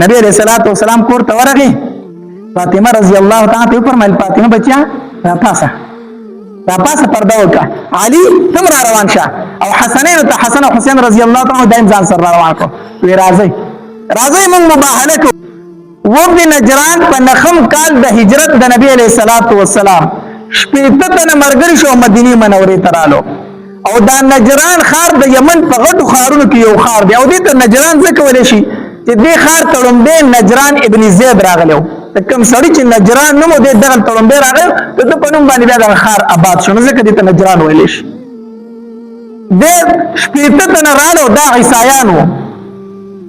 نبی علیہ الصلوۃ والسلام کور ته ورغی فاطمه رضی الله تعالی عنها فرمایل فاطمه بچیا را پاسه پرده وکړه علي تم را روان شه او حسنین ته حسن او حسین رضی الله تعالی عنہ دایم ځان سره روان کړ وی راځي موږ مباهله کو وفد نجران په نخم کال د هجرت د نبی علیہ الصلوۃ والسلام شپېته تنه مرګري شو مدینه منورې ته رالو او دا نجران خار د یمن په غټو خارونو کې یو خار دی او دې ته نجران ځکه ویل شي چې دې خار تړومبه نجران ابن زید راغلو کوم سړی چې نجران نومو دې دغه تړومبه راغلو ته په نوم باندې دا خار آباد شو ځکه دې ته نجران ویل شي دې شپېته تنه رالو دا عیسایانو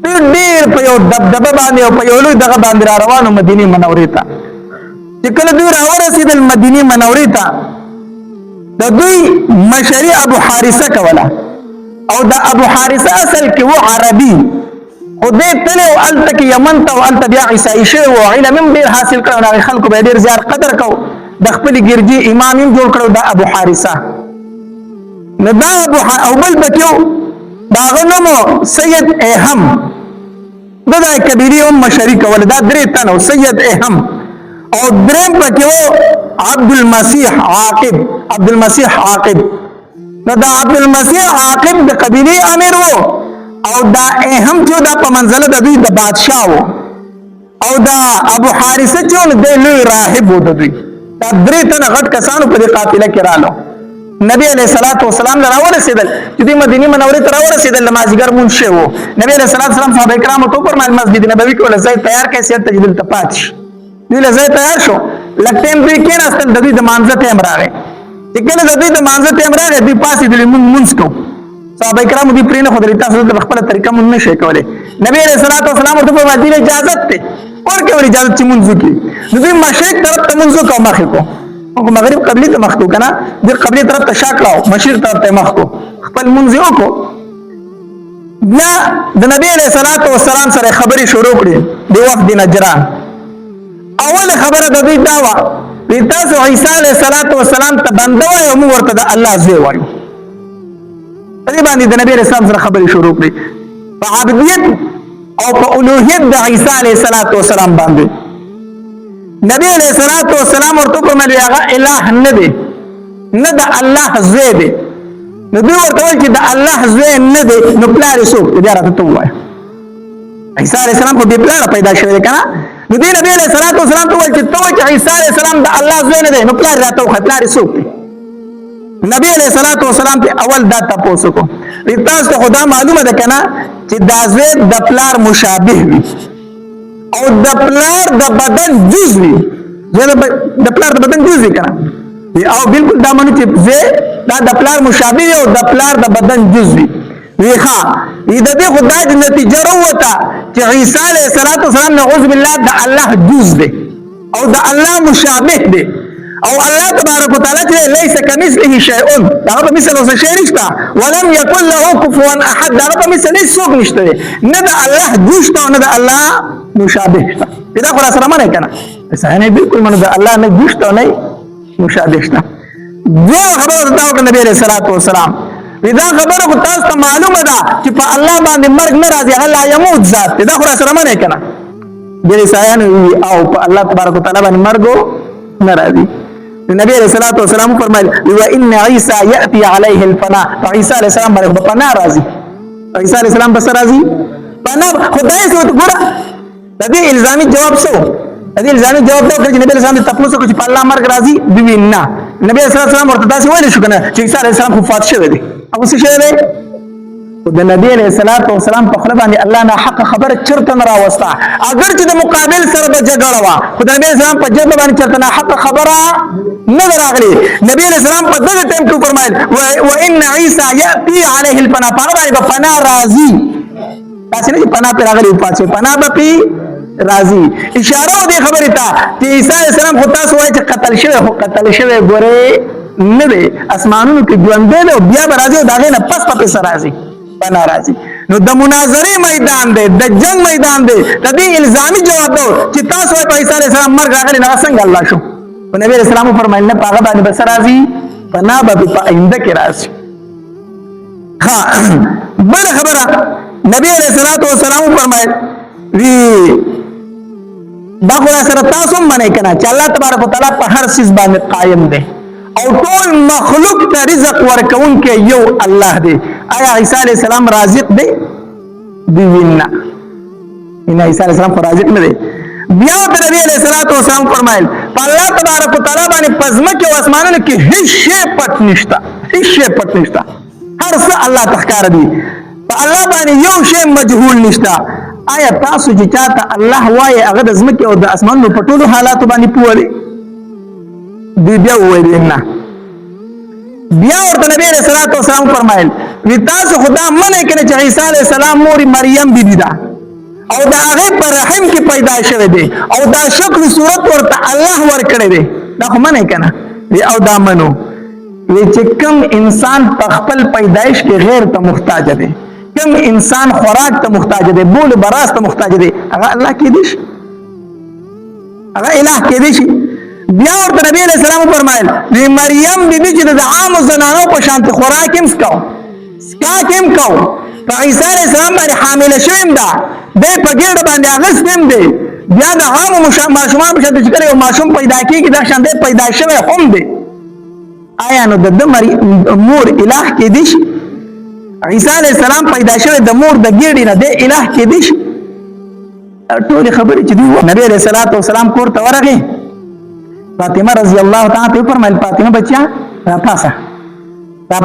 ډېر په یو دبدبه باندې او په یو لوی دغه باندې را روانو مدینه منورې ته چې کله دوی راورسېدل مدینه منورې ته د دوی مشري ابو حارثه کوله او د ابو حارثه اصل کې و عربي خو دې تلو الته کې یمن ته او الته بیا عیسائی شوی و علم هم ډېر حاصل کړو هغه خلکو به ډېر زیات قدر کو د خپل ګرجي امام هم جوړ کړو د ابو حارثه نو دا او بل بکیو داغه نومو سید اهم دا کبیری هم مشري کوله دا درې تنو سید اهم او درم پکې عبد المسیح عاقب نو دا عبد المسیح عاقب د قبیله امیر وو او دا اهم چې دا په منزله د دوی د بادشاہ وو او دا ابو حارثه چې د لوی راهب وو د دوی دا درې تنه غټ کسانو په قافله کې رالو نبی علیہ الصلوۃ والسلام راورسېدل چې د مدینه منورې ته راورسېدل مازیګر مونږ شو نبی علیہ الصلوۃ والسلام صحابه کرامو ته پر مسجد نبوي کې ول ځای تیار کړي سیټ تجدید ته پاتش دوی له ځای تیار شو لکټیم دوی کې راستل د دوی د مانځه ټیم راغی چې کله د دوی د مانځه ټیم راغی دوی پاسې د مونږ کو صحابه کرامو دې پرې نه خو درې تاسو د خپل طریقه مونږ نشي کولای نبی علیہ الصلوۃ والسلام ته په باندې اجازه ته ورکړه ور اجازه چې مونږ وکړي دوی مشرق طرف ته مونږ کو مخ کو او مغرب قبلی ته مخ کو کنه د قبلی طرف ته شاکړو مشرق طرف ته مخ کو خپل مونږ یو کو بیا د نبی علیہ الصلوۃ والسلام سره خبري شروع کړې د وفد نجران اول خبره د دې داوا چې تاسو عیسی علیه السلام ته بنده وایو موږ ورته د الله زوی وایو دې باندې د نبی رسول سره خبرې شروع کړې په عبدیت او په اولوهیت د عیسی علیه السلام باندې نبی علیه السلام ورته کومه هغه الہ نه دی نه د الله زوی دی نو دوی ورته وایي چې د الله زوی نه دی نو پلار یې څوک دی راته وایي عیسی علیه السلام په دې پلار پیدا شوی کنه نو دی نبی علیہ الصلوۃ والسلام ته وایي چې عیسی علیہ السلام د الله زوی نه دی نو پلار راته وخت پلار څوک دی نبی علیہ الصلوۃ والسلام ته اول دا تاسو کو تاسو ته خدا معلومه ده کنه چې دا زوی د پلار مشابه وي او د پلار د بدن جز وي د پلار د بدن جز وي کنه او بالکل دا مونږ چې زوی دا د پلار مشابه او د پلار د بدن جز وي ویخا د دې خدای د نتیجه وروته چې عیسی علیه السلام نعوذ بالله د الله جز دی او د الله مشابه دی او الله تبارک وتعالى چې ليس كمثله شيء دا په مثل اوس شی نشته ولم يكن له كفوا احد دا په مثل هیڅ څوک نشته نه د الله جز ته نه د الله مشابه شته دا خو سره معنی کنه څنګه بالکل منو د الله نه جز ته نه مشابه شته جو خبر دا او نبی رسول الله والسلام دا خبره خو تاسو ته معلومه ده چې په الله باندې مرګ نه راځي الله يموت ذات دا خو سره معنی کنه د عیسایانو او په الله تبارک وتعالى باندې مرګ نه راځي نبی علیہ الصلوۃ والسلام فرمایل وان عیسی یاتی علیه الفناء عیسی علیہ السلام باندې پناه راځي عیسی علیہ السلام بس راځي پناه خدای څه وګوره د دې الزامي جواب څه د دې الزامي جواب دا چې نبی علیہ السلام تاسو کو چې په الله مرګ راځي دی نه نبی علیہ السلام ورته تاسو ویل شو کنه چې عیسی علیہ السلام خو فات شوی دی او څه شوی دی د نبی علیہ الصلوۃ والسلام په خپل باندې الله نه حق خبر چرته نه راوستا اگر چې د مقابل سره به جګړه وا خدای نبی اسلام په جبه باندې چرته نه حق خبره نه راغلی نبی علیہ السلام په دغه ټیم کې فرمایل وان عیسی یاتی علیه الفنا په فنا راضی تاسو نه پنا پر راغلی پاتې پنا به راضی اشاره و دې خبره ته چې عیسی علیہ السلام خو تاسو وایي چې قتل شوی ګوره نه دی اسمانونو کې ژوند دی او بیا به راځي دا غي نه پس په سر راځي پنا راځي نو د مناظره میدان دی د جنگ میدان دی د دې الزامي جواب دی چې تاسو په عیسی علیہ السلام مرګ راغلی نه څنګه الله شو نبی علیہ السلام فرمایله پاغه باندې بس راځي پنا به په آینده کې راځي ها بل خبره نبی علیہ الصلوۃ والسلام فرمایل وی دا خو سره تاسو باندې کنه چې الله تبارک وتعالى په هر څه باندې قائم دی او ټول مخلوق ته رزق ورکوونکی یو الله دی. آیا عیسی علیه السلام رازق دی؟ دی وینا ان عیسی علیه السلام رازق نه دی. بیا ته نبی علیہ الصلوۃ والسلام فرمایل په الله تبارک وتعالى باندې پزمکه او اسمانونو کې هیڅ شی پټ نشتا، هیڅ شی پټ نشتا، هر څه الله تخکار دی. په الله باندې یو شی مجهول نشتا. آیا تاسو چې چاته الله وایي هغه د ځمکې او د اسمانونو په ټولو حالاتو باندې پوه دی؟ دی بیا وویل نه. بیا ورته نبی علیہ الصلوۃ والسلام فرمایل وی تاسو خدا منه کړي چې عیسی علیہ السلام مور مریم بیبی ده او دا هغه پر رحم کې پیدا شوی دی او دا شکل صورت ورته الله ورکړي دی. دا خو منه کنه وی او دا منو وی چې کوم انسان په خپل پیدایش کې غیر ته محتاج دی، کوم انسان خوراک ته محتاج دی، بول براس ته محتاج دی، هغه الله کې دی شي، هغه الہ کې دی شي. بیا ورته نبی علیہ السلام فرمایل وی مریم بیبی چې د عام زنانو په شان خوراک هم سکاو سکاک هم کو په عیسی علیہ السلام باندې حامل شویم ده د په ګډه باندې اغستم دی. بیا د عام ماشومان په شان چې کړي او ماشوم پیدا کیږي دا شان دی پیدا شوی هم دی. آیا نو د مور الہ کې دی شي؟ عیسی علیہ السلام پیدا شوی د مور د ګډې نه دی الہ کې دی شي؟ ټول خبرې چې دی نبی علیہ الصلوۃ والسلام کور ته ورغی. فاطمه رضی الله تعالی عنها فرمایل فاطمه بچیا را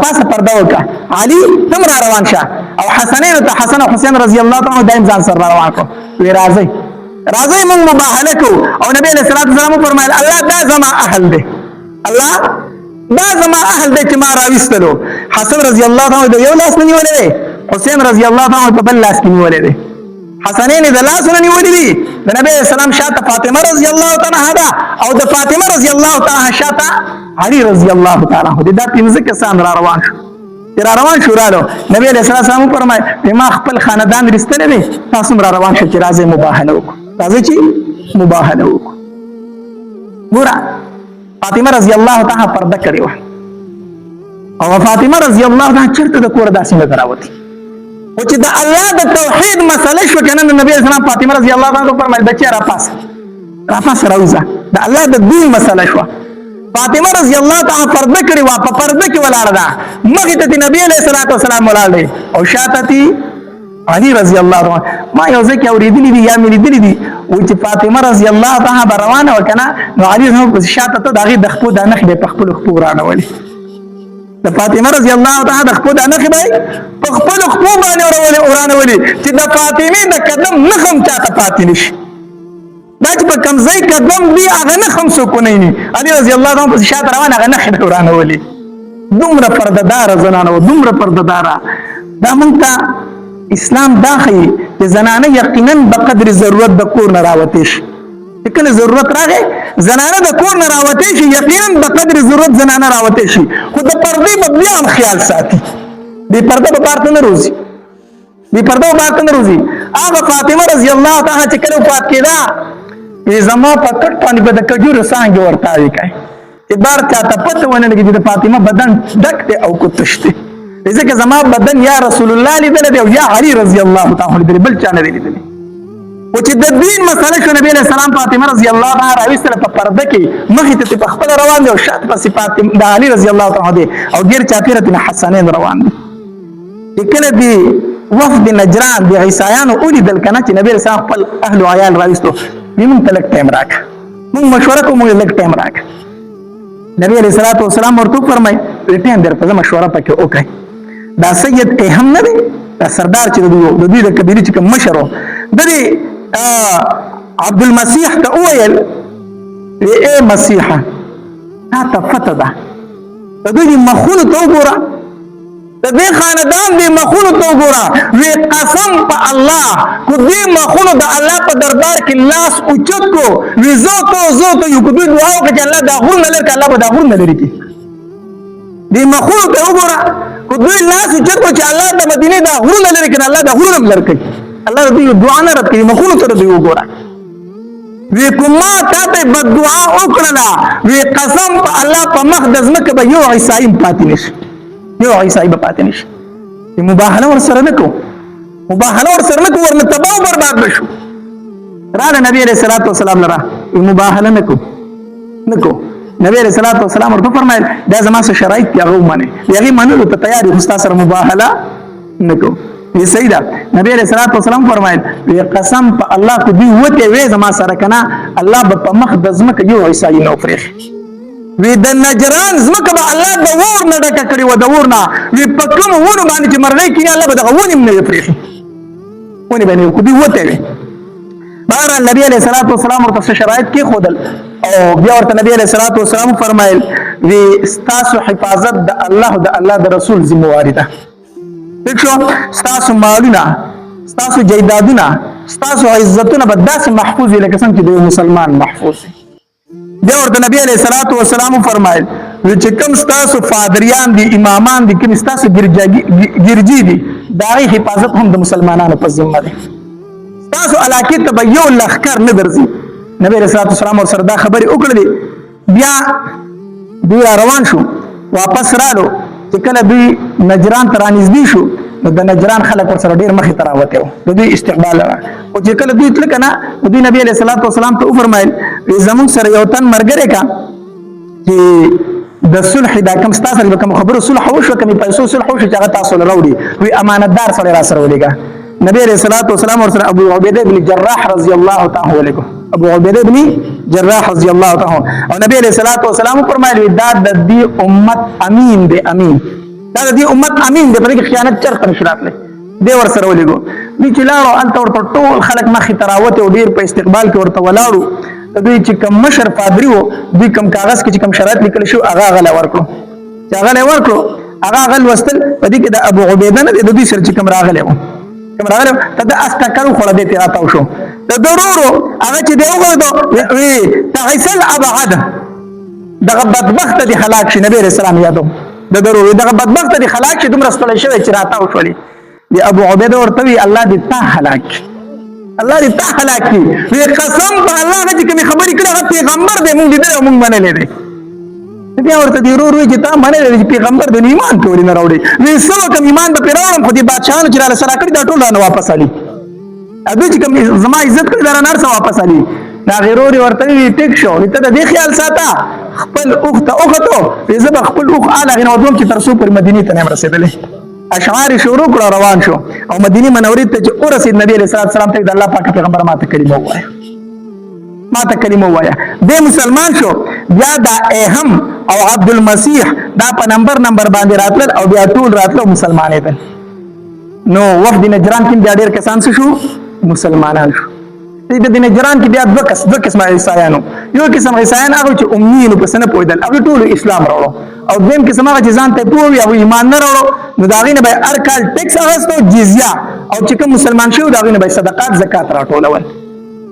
پاسه پرده وکړه، علي تم را روان شه او حسنین ته حسن او حسین رضی الله تعالی عنهم دائم ځان سره روان کړو. وی راځي موږ مباهله کو او نبی علیہ الصلوۃ والسلام فرمایل الله دا زما اهل دی، الله دا زما اهل دی چې ما راوستلو. حسن رضی الله تعالی عنہ یو لاس نیولې دی، حسین رضی الله تعالی عنہ په بل لاس نیولې دی. حسنین د لاسونه نیولې دي د نبی اسلام شاته فاطمه رضی الله تعالی عنها او د فاطمه رضی الله تعالی عنها شاته علي رضی الله تعالی عنہ دا پنځه کسان را روان شو. رالو نبی علیہ السلام فرمایي ما خپل خاندان رستنه دي، تاسو را روان شو چې راځي مباهله وکړو، راځي چې مباهله وکړو. ګوره فاطمه رضی الله تعالی پرده کړې و او فاطمه رضی الله تعالی چرته د کور داسې نه راوتی او چې د الله د توحید مسله شو کنه نبی اسلام فاطمه رضی الله عنها فرمایي بچی را پاس راوځه د الله د دین مسله شو. فاطمه رضی الله تعالی پرده کړی وا په پرده کې ولاړه ده، مخې ته نبی علیہ الصلوۃ والسلام ولاړ دی او شاته تی علي رضی الله عنه. ما یو ځکه اوریدلی دي یا مې لیدلی دي او چې فاطمه رضی الله تعالی روانه وکنه نو علي هم شاته ته دغه د خپل د نخ په خپل خپل رانه ولي د فاطمه رضی الله تعالی د خپل د نخ به په خپل خپل باندې ورانه ولي چې د فاطمه د قدم نخم چاته پاتې نشي. دا چې په کمزای قدم دی هغه نه خمسو کو نه ني علي رضی الله عنه په شاته روان هغه نه خبرانه ولي. دومره پردهدار زنانه او دومره پردهدار دا مونږ ته اسلام داخلي چې زنانه یقینا په قدر ضرورت د کور نه راوتې شي. کله ضرورت راغی زنانه د کور نه راوتې شي، یقینا په قدر ضرورت زنانه راوتې شي، خو د پردې په بیا هم خیال ساتي. دې پرده په پارت نه روزي، دې پرده په پارت نه روزي. هغه فاطمه رضی الله تعالی چې کله وفات کېده زما په کټ باندې به د کجورو څانګې ورتاوي کوي چې بار چاته پته ونه لګي چې د فاطمه بدن ډک دی او کو تشته. ځکه زما بدن یا رسول الله لیدل دی او یا علي رضی الله تعالی لیدل، بل چا نه لیدل. او چې د دین مسله شو نبی علیہ السلام فاطمه رضی الله تعالی راوستله په پرده کې مخې ته په خپل روان دی او شاته په صفات د علي رضی الله تعالی دی او غیر چاپیره ته حسنین روان دي. کله دی وفد نجران دی عیسایانو اولیدل کنه چې نبی رسول خپل اهل او عیال راوستو موږ ته لږ ټایم راک، موږ مشوره کوو، موږ لږ ټایم راک. نبی علیہ الصلوۃ والسلام ورته فرمایي ټایم درته مشوره پکې وکړئ. دا سید اهم نه دی، دا سردار چې د دوی د قبیلې چې کوم مشر و د عبد المسیح ته وویل اے مسیحه تا ته فتح ده د دوی مخونو ته وګوره، د دې خاندان دې مخونو ته وګوره. وی قسم په الله کو دې مخونو د الله په دربار کې لاس اوچت کو وی زو ته یو کو دوی دعا وکړه چې الله دا غور نه لري، الله به دا غور نه لري کی دې مخونو ته وګوره کو دوی لاس اوچت کو چې الله د مدینه دا غور نه لري کنه الله دا غور نه لري، الله دې دعا نه رد کوي. مخونو ته دې وګوره وی کومه ته بد دعا وکړه وی قسم په الله په مخ د ځمکه به یو عیسائی پاتې نشي، یو عیسائی به پاتې نشي. مباهله ورسره نکو، مباهله ورسره نکو، ورنه تباہ برباد بشو. راغه نبی علیہ الصلوۃ والسلام لرا مباهله نکو نبی علیہ الصلوۃ والسلام ورته فرمایل دا زما سره شرایط دی هغه منه یغي منلو ته تیار یو تاسو سره مباهله نکو یہ صحیح ده نبی علیہ الصلوۃ والسلام فرمایل قسم په الله کو دی وته وې زما سره کنه الله په مخ د زمکه یو عیسی نو فرخ وی د نجران زمکه به الله د ور نه ډکه کړی و د ور نه وی په کوم ونه باندې چې مرغۍ کې الله به د ونیم نه فرخ ونی باندې کو دی وته وې بهر نبی علیہ الصلوۃ والسلام ورته شرایط کې خودل او بیا ورته نبی علیہ الصلوۃ والسلام فرمایل وی ستاسو حفاظت د الله د رسول ذمہواری ده دښو ستاسو مالونه ستاسو جیدادونه ستاسو عزتونه به داسې محفوظ وي لکه څنګه چې د مسلمان محفوظ وي بیا ورته نبی علیہ الصلوۃ والسلام فرمایل چې کوم ستاسو فادریان دي امامان دي کوم ستاسو ګرجی دي داغي حفاظت هم د مسلمانانو په ذمہ ده تاسو علاقه ته به یو لخر نه درځي نبی رسول الله صلی الله علیه دا خبرې وکړلې بیا دوی روان شو واپس رالو چې کله دوی نجران ته رانږدې شو د نجران خلک ورسره ډیر مخې ته راوته و د دوی استقبال او چې کله دوی تل کنه دوی نبی علیہ الصلوۃ والسلام ته فرمایل زمون سره یو تن مرګره کا چې د صلح دا کوم تاسو سره کوم خبرو صلح وشو کوم پیسو صلح وشو چې هغه تاسو لراوړي وی امانتدار سره را سره ولېګا نبی علیہ الصلوۃ والسلام ورسره ابو عبیده بن جراح رضی الله تعالی عنہ ابو عبیده بن جراح رضی الله تعالی عنہ او نبی علیہ الصلوۃ والسلام فرمایلی دا د دې امت امین دی امین دا د دې امت امین دی په دې خیانت چرته نشراتله دی ورسره ولېګو دې چې لارو انت ورته ټول خلک مخې تراوته او ډیر په استقبال کې ورته ولاړو دوی چې کوم مشر پادری وو دوی کوم کاغذ کې چې کوم شرایط لیکل شو هغه غلا ورکړو چې هغه ورکړو هغه غل وستل په دې کې د ابو عبیده نه د دوی سره چې کوم راغله راغله ته د استکرو خړه دې تیراتاو شو د ضرورو هغه چې دی وګورو وی تعسل ابعد دغه بدبخت دي هلاک شي نبی رسول الله یادو د ضرورو دغه بدبخت دي هلاک شي دومره ستل شوی چې راتاو شولې دی ابو عبیده ورته وی الله دې تا هلاک الله دې تا هلاک کی وی قسم په الله چې کوم خبرې کړه پیغمبر دې مونږ دې مونږ منلې دي بیا ورته دی ورو چې تا منلې چې پیغمبر د ایمان ته ورینه راوړي وی سو کوم ایمان د پیراوړم خو دې بادشاہانو چې را سره کړی دا ټول نه واپس علي ابي چې کوم زما عزت کړی دا نه سره واپس علي دا غیروري ورته وی ټیک شو ته دې خیال ساته خپل اخته زه خپل اخ اعلی غنو دوم چې ترسو پر مدینه ته نه رسیدلې اشعار شروع کړه روان شو او مدینه منورې ته چې ورسید نبی علیہ السلام ته د الله پاک پیغمبر ماته کلمه وایا د مسلمان شو بیا دا اهم او عبد المسیح دا په نمبر باندې راتل او بیا ټول راتل مسلمانې دي نو وفد نجران کې بیا ډېر کسان شو مسلمانان شو د نجران کې بیا دوه قسمه عیسایانو یو قسم عیسایان هغه چې امین په سن پویدل هغه ټول اسلام راوړو او دیم قسم هغه چې ځان ته پوي او ایمان نه راوړو نو دا غینه به هر کال ټیکس اغستو جزیه او چې کوم مسلمان شو دا غینه به صدقات زکات راټولول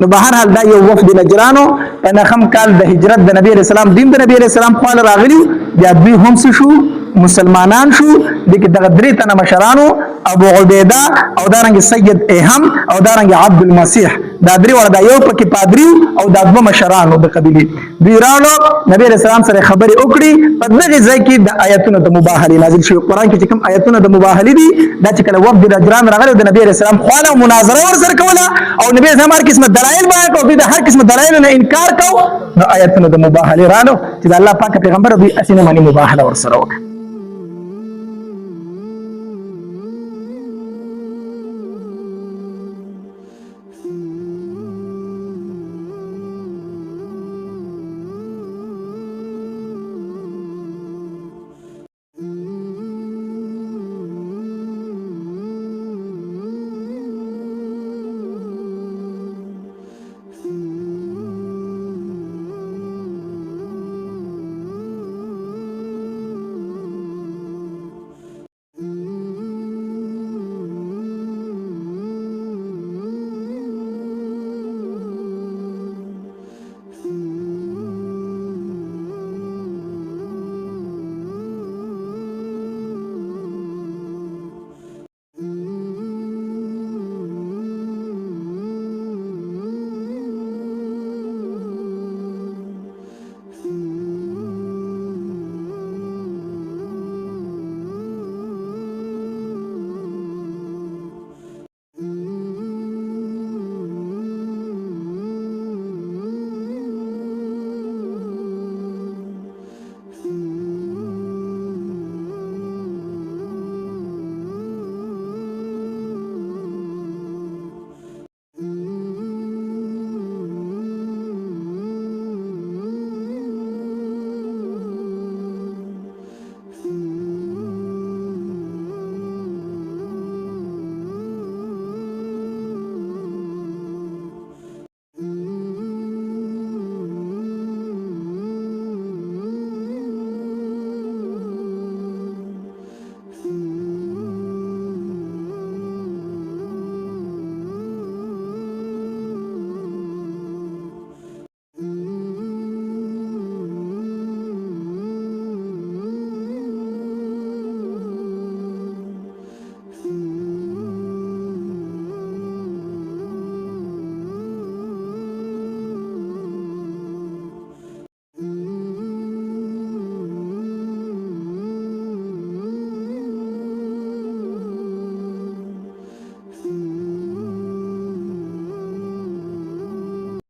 نو بهر حال دا یو وفد نجرانو په نخم کال د هجرت د نبی رسول الله دین د نبی رسول الله خپل راغلی بیا دوی هم شو مسلمانان شو دغه درې تنه مشرانو ابو عبیده او دارنګ سید اهم او دارنګ عبد المسیح دا درې ور دا یو پکې پادری او دا دوه مشرانو د قبیله دوی راړو نبی رسول الله سره خبرې وکړي په دغه ځای کې د آیاتونو د مباهله نازل شوی قران کې چې کوم آیاتونه د مباهله دي دا چې کله وفد نجران راغلی د نبی رسول الله خواله مناظره ور سره کوله او نبی زما هر قسمه دلایل بیان کوي د هر قسمه دلایل نه انکار کوي نو آیاتونه د مباهله رانو چې الله پاک پیغمبر دوی اسینه باندې مباهله ور سره وکړي